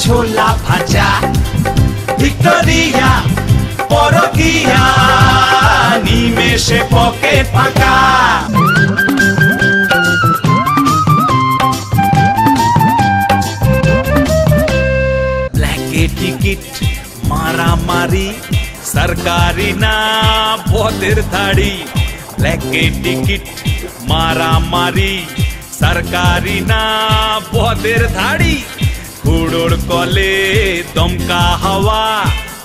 ছোলা ভাজা ভিক্টোরিয়া পরকিয়া নিমেষে পকেট ফাঁকা ব্ল্যাকে টিকিট মারামারি सरकारी ना भोतेर धाड़ी ब्लैके टिकिट मारामारी सरकारी ना भोतेर धाड़ी हुड़ोड़ कले दमका हवा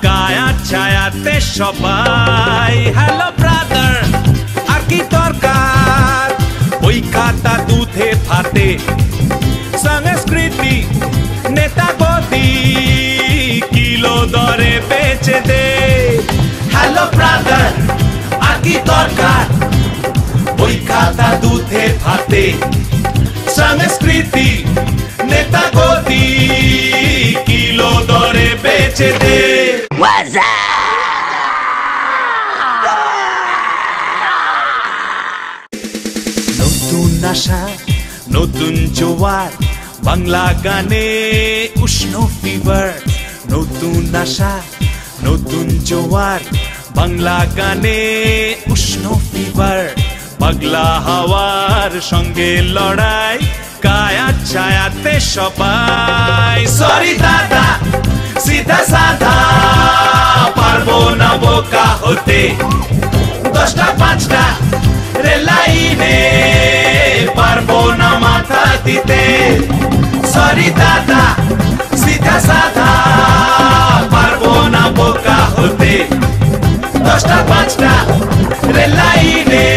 काया छायाते सबाई हेलो ब्रादार आर की दरकार ओई खाता दूधे भाते संस्कृति नेता गति किलो दरे बेचे दे हेलो ब्रादार आर की दरकार ओई खाता दूधे भाते संस्कृति नेता गति किलो दरे बेचे दे নতুন আশা নতুন জোয়ার বাংলা গানে উষ্ণ ফিভার নতুন আশা নতুন জোয়ার বাংলা গানে উষ্ণ ফিভার পাগলা হাওয়ার সঙ্গে লড়াই কায়া ছায়াতে সবাই সরি দাদা সিধা সাধা পারবো না বোকা হতে 10টা 5টা রেলাইনে পারবো না মাথা দিতে সরি দাদা সিধা সাধা পারবো না বোকা হতে 10টা 5টা রেলাইনে